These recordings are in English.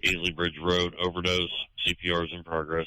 Easley Bridge Road, overdose. CPR is in progress.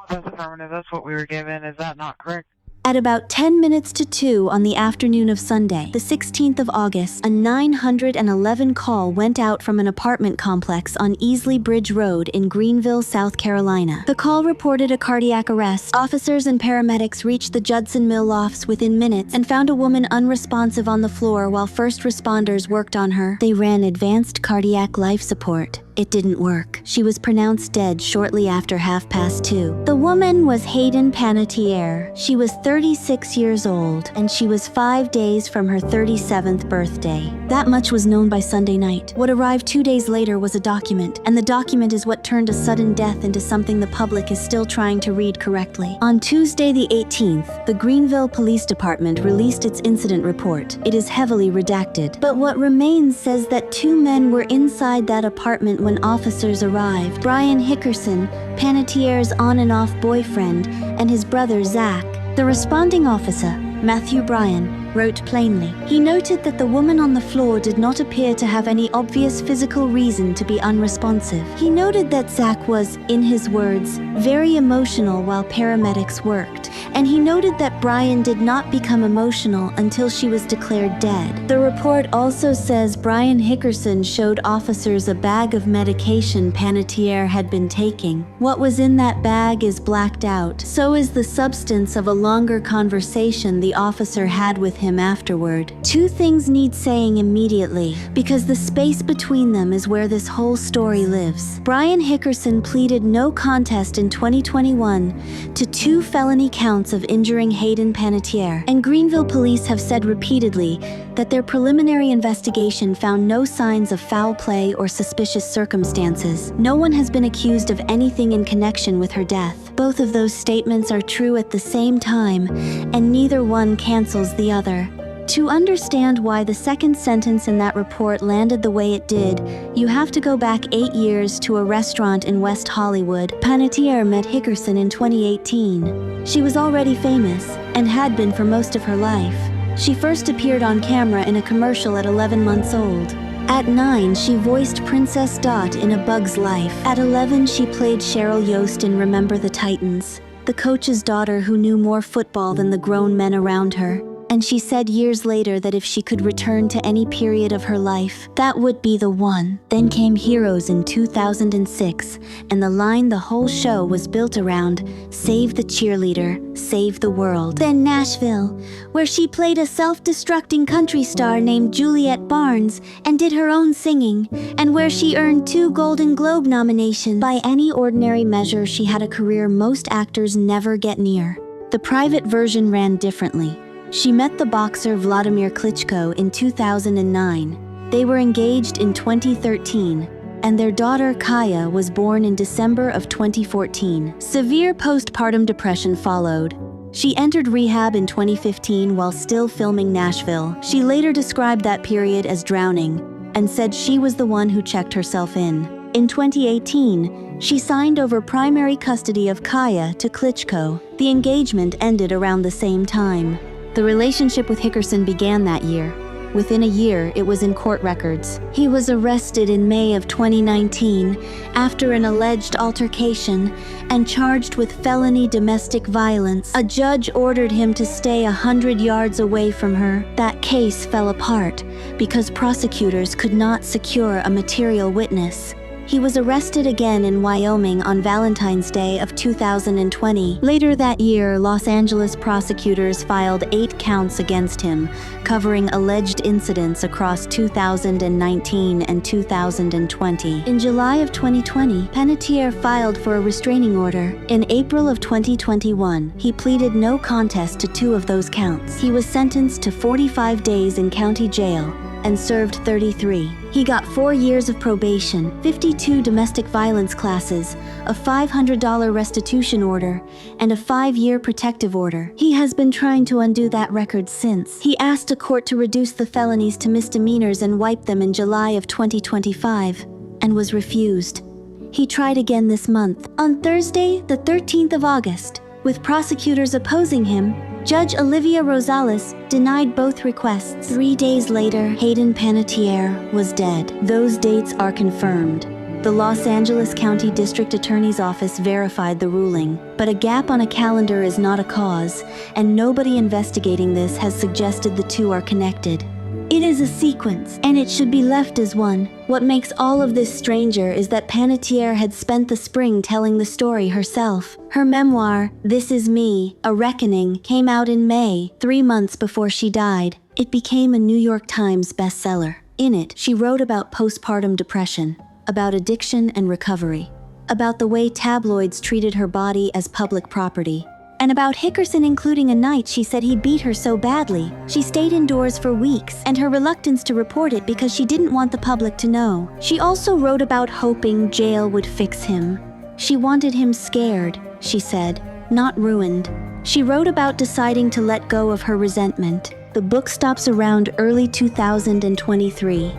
That's affirmative. That's what we were given. Is that not correct? At about 10 minutes to 2 on the afternoon of Sunday, the 16th of August, a 911 call went out from an apartment complex on Easley Bridge Road in Greenville, South Carolina. The call reported a cardiac arrest. Officers and paramedics reached the Judson Mill lofts within minutes and found a woman unresponsive on the floor while first responders worked on her. They ran advanced cardiac life support. It didn't work. She was pronounced dead shortly after 2:30. The woman was Hayden Panettiere. She was 36 years old, and she was 5 days from her 37th birthday. That much was known by Sunday night. What arrived 2 days later was a document, and the document is what turned a sudden death into something the public is still trying to read correctly. On Tuesday the 18th, the Greenville Police Department released its incident report. It is heavily redacted, but what remains says that 2 men were inside that apartment when officers arrived. Brian Hickerson, Panettiere's on and off boyfriend, and his brother Zach. The responding officer, Matthew Bryan, wrote plainly. He noted that the woman on the floor did not appear to have any obvious physical reason to be unresponsive. He noted that Zach was, in his words, very emotional while paramedics worked, and he noted that Brian did not become emotional until she was declared dead. The report also says Brian Hickerson showed officers a bag of medication Panettiere had been taking. What was in that bag is blacked out. So is the substance of a longer conversation the officer had with him afterward. 2 things need saying immediately, because the space between them is where this whole story lives. Brian Hickerson pleaded no contest in 2021 to 2 felony counts of injuring Hayden Panettiere, and Greenville police have said repeatedly that their preliminary investigation found no signs of foul play or suspicious circumstances. No one has been accused of anything in connection with her death. Both of those statements are true at the same time, and neither one cancels the other. To understand why the second sentence in that report landed the way it did, you have to go back 8 years to a restaurant in West Hollywood. Panettiere met Hickerson in 2018. She was already famous, and had been for most of her life. She first appeared on camera in a commercial at 11 months old. At 9, she voiced Princess Dot in A Bug's Life. At 11, she played Cheryl Yost in Remember the Titans, the coach's daughter who knew more football than the grown men around her. And she said years later that if she could return to any period of her life, that would be the one. Then came Heroes in 2006, and the line the whole show was built around, save the cheerleader, save the world. Then Nashville, where she played a self-destructing country star named Juliet Barnes and did her own singing, and where she earned 2 Golden Globe nominations. By any ordinary measure, she had a career most actors never get near. The private version ran differently. She met the boxer Vladimir Klitschko in 2009. They were engaged in 2013, and their daughter Kaya was born in December of 2014. Severe postpartum depression followed. She entered rehab in 2015 while still filming Nashville. She later described that period as drowning, and said she was the one who checked herself in. In 2018, she signed over primary custody of Kaya to Klitschko. The engagement ended around the same time. The relationship with Hickerson began that year. Within a year, it was in court records. He was arrested in May of 2019 after an alleged altercation and charged with felony domestic violence. A judge ordered him to stay 100 yards away from her. That case fell apart because prosecutors could not secure a material witness. He was arrested again in Wyoming on Valentine's Day of 2020. Later that year, Los Angeles prosecutors filed 8 counts against him, covering alleged incidents across 2019 and 2020. In July of 2020, Panettiere filed for a restraining order. In April of 2021, he pleaded no contest to 2 of those counts. He was sentenced to 45 days in county jail and served 33. He got 4 years of probation, 52 domestic violence classes, a $500 restitution order, and a 5-year protective order. He has been trying to undo that record since. He asked a court to reduce the felonies to misdemeanors and wipe them in July of 2025, and was refused. He tried again this month. On Thursday, the 13th of August, with prosecutors opposing him, Judge Olivia Rosales denied both requests. 3 days later, Hayden Panettiere was dead. Those dates are confirmed. The Los Angeles County District Attorney's Office verified the ruling, but a gap on a calendar is not a cause, and nobody investigating this has suggested the two are connected. It is a sequence, and it should be left as one. What makes all of this stranger is that Panettiere had spent the spring telling the story herself. Her memoir, This Is Me, A Reckoning, came out in May, 3 months before she died. It became a New York Times bestseller. In it, she wrote about postpartum depression, about addiction and recovery, about the way tabloids treated her body as public property, and about Hickerson including a night she said he beat her so badly she stayed indoors for weeks, and her reluctance to report it because she didn't want the public to know. She also wrote about hoping jail would fix him. She wanted him scared, she said, not ruined. She wrote about deciding to let go of her resentment. The book stops around early 2023.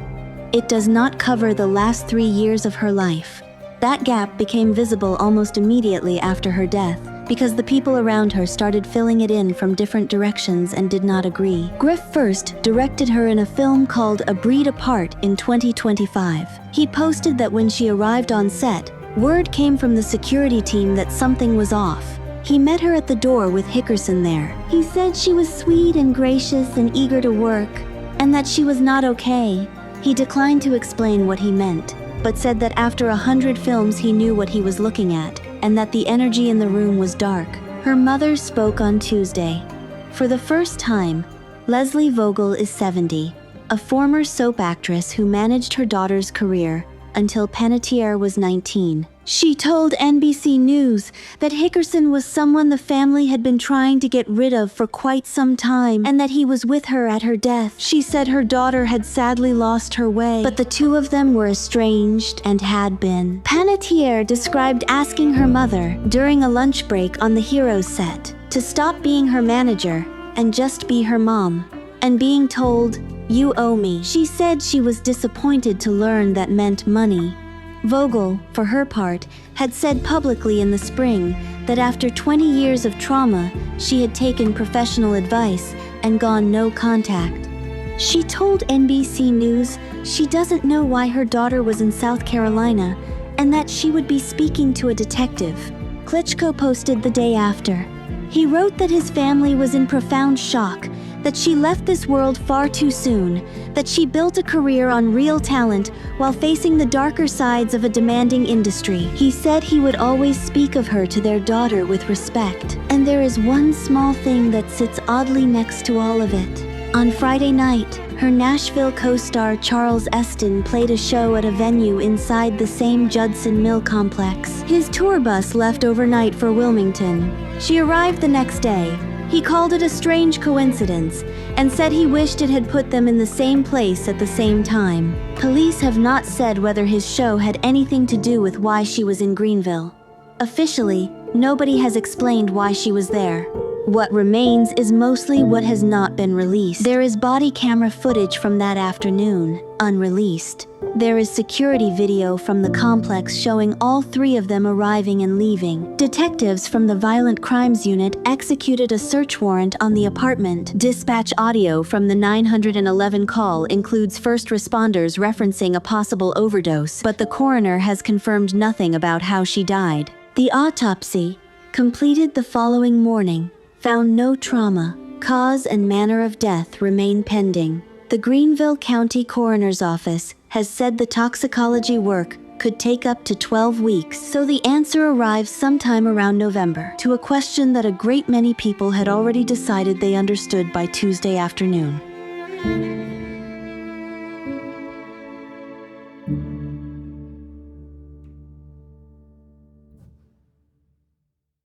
It does not cover the last 3 years of her life. That gap became visible almost immediately after her death, because the people around her started filling it in from different directions and did not agree. Griff first directed her in a film called A Breed Apart in 2025. He posted that when she arrived on set, word came from the security team that something was off. He met her at the door with Hickerson there. He said she was sweet and gracious and eager to work, and that she was not okay. He declined to explain what he meant, but said that after 100 films he knew what he was looking at, and that the energy in the room was dark. Her mother spoke on Tuesday. For the first time, Leslie Vogel is 70, a former soap actress who managed her daughter's career until Panettiere was 19. She told NBC News that Hickerson was someone the family had been trying to get rid of for quite some time, and that he was with her at her death. She said her daughter had sadly lost her way, but the two of them were estranged and had been. Panettiere described asking her mother, during a lunch break on the Heroes set, to stop being her manager and just be her mom, and being told, "You owe me." She said she was disappointed to learn that meant money. Vogel, for her part, had said publicly in the spring that after 20 years of trauma, she had taken professional advice and gone no contact. She told NBC News she doesn't know why her daughter was in South Carolina and that she would be speaking to a detective. Klitschko posted the day after. He wrote that his family was in profound shock, that she left this world far too soon, that she built a career on real talent while facing the darker sides of a demanding industry. He said he would always speak of her to their daughter with respect. And there is one small thing that sits oddly next to all of it. On Friday night, her Nashville co-star Charles Eston played a show at a venue inside the same Judson Mill complex. His tour bus left overnight for Wilmington. She arrived the next day. He called it a strange coincidence and said he wished it had put them in the same place at the same time. Police have not said whether his show had anything to do with why she was in Greenville. Officially, nobody has explained why she was there. What remains is mostly what has not been released. There is body camera footage from that afternoon, unreleased. There is security video from the complex showing all 3 of them arriving and leaving. Detectives from the Violent Crimes Unit executed a search warrant on the apartment. Dispatch audio from the 911 call includes first responders referencing a possible overdose, but the coroner has confirmed nothing about how she died. The autopsy, completed the following morning, found no trauma. Cause and manner of death remain pending. The Greenville County Coroner's Office has said the toxicology work could take up to 12 weeks, so the answer arrives sometime around November, to a question that a great many people had already decided they understood by Tuesday afternoon.